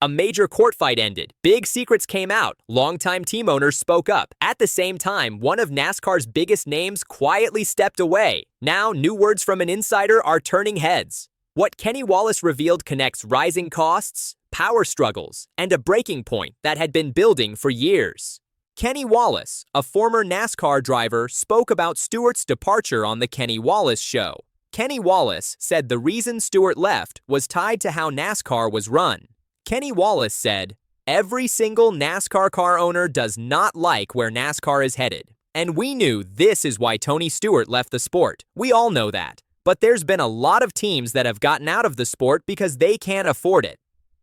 A major court fight ended. Big secrets came out. Longtime team owners spoke up. At the same time, one of NASCAR's biggest names quietly stepped away. Now, new words from an insider are turning heads. What Kenny Wallace revealed connects rising costs, power struggles, and a breaking point that had been building for years. Kenny Wallace, a former NASCAR driver, spoke about Stewart's departure on The Kenny Wallace Show. Kenny Wallace said the reason Stewart left was tied to how NASCAR was run. Kenny Wallace said, "Every single NASCAR car owner does not like where NASCAR is headed. And we knew this is why Tony Stewart left the sport. We all know that. But there's been a lot of teams that have gotten out of the sport because they can't afford it."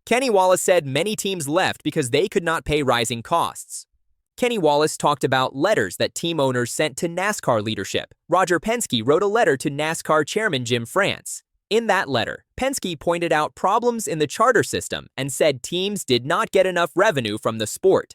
Kenny Wallace said many teams left because they could not pay rising costs. Kenny Wallace talked about letters that team owners sent to NASCAR leadership. Roger Penske wrote a letter to NASCAR chairman Jim France. In that letter, Penske pointed out problems in the charter system and said teams did not get enough revenue from the sport.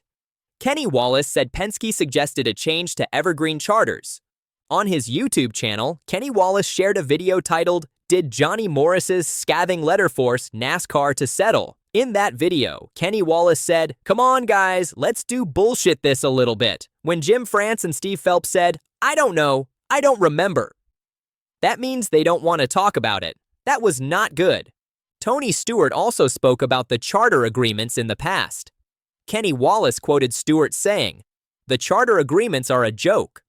Kenny Wallace said Penske suggested a change to evergreen charters. On his YouTube channel, Kenny Wallace shared a video titled, "Did Johnny Morris's scathing letter force NASCAR to settle?" In that video, Kenny Wallace said, "Come on guys, let's do bullshit this a little bit." When Jim France and Steve Phelps said, "I don't know, I don't remember." That means they don't want to talk about it. That was not good. Tony Stewart also spoke about the charter agreements in the past. Kenny Wallace quoted Stewart saying, "The charter agreements are a joke."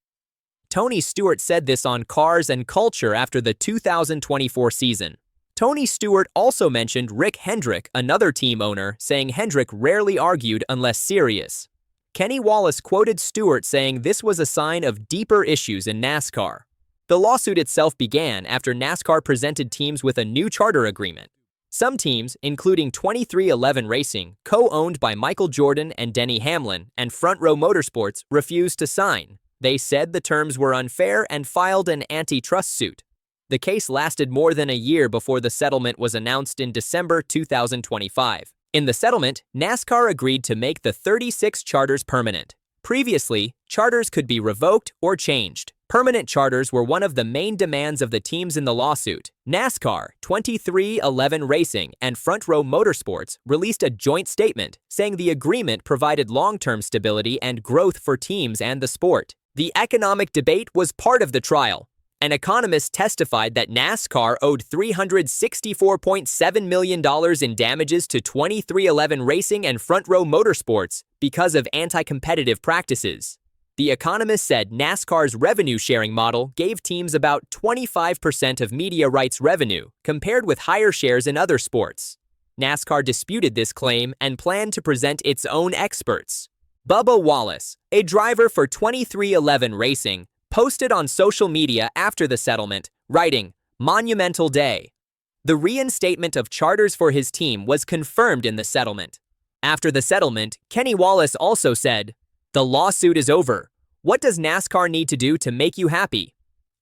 Tony Stewart said this on Cars and Culture after the 2024 season. Tony Stewart also mentioned Rick Hendrick, another team owner, saying Hendrick rarely argued unless serious. Kenny Wallace quoted Stewart saying this was a sign of deeper issues in NASCAR. The lawsuit itself began after NASCAR presented teams with a new charter agreement. Some teams, including 23XI Racing, co-owned by Michael Jordan and Denny Hamlin, and Front Row Motorsports, refused to sign. They said the terms were unfair and filed an antitrust suit. The case lasted more than a year before the settlement was announced in December 2025. In the settlement, NASCAR agreed to make the 36 charters permanent. Previously, charters could be revoked or changed. Permanent charters were one of the main demands of the teams in the lawsuit. NASCAR, 23XI Racing, and Front Row Motorsports released a joint statement saying the agreement provided long-term stability and growth for teams and the sport. The economic debate was part of the trial. An economist testified that NASCAR owed $364.7 million in damages to 23XI Racing and Front Row Motorsports because of anti-competitive practices. The economist said NASCAR's revenue-sharing model gave teams about 25% of media rights revenue, compared with higher shares in other sports. NASCAR disputed this claim and planned to present its own experts. Bubba Wallace, a driver for 23XI Racing, posted on social media after the settlement, writing, "Monumental day." The reinstatement of charters for his team was confirmed in the settlement. After the settlement, Kenny Wallace also said, "The lawsuit is over. What does NASCAR need to do to make you happy?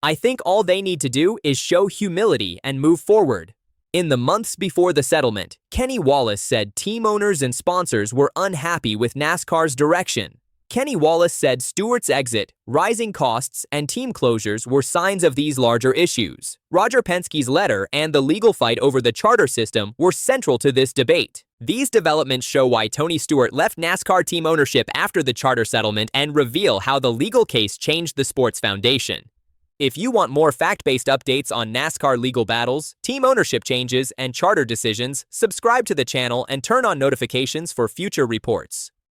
I think all they need to do is show humility and move forward." In the months before the settlement, Kenny Wallace said team owners and sponsors were unhappy with NASCAR's direction. Kenny Wallace said Stewart's exit, rising costs, and team closures were signs of these larger issues. Roger Penske's letter and the legal fight over the charter system were central to this debate. These developments show why Tony Stewart left NASCAR team ownership after the charter settlement and reveal how the legal case changed the sport's foundation. If you want more fact-based updates on NASCAR legal battles, team ownership changes, and charter decisions, subscribe to the channel and turn on notifications for future reports.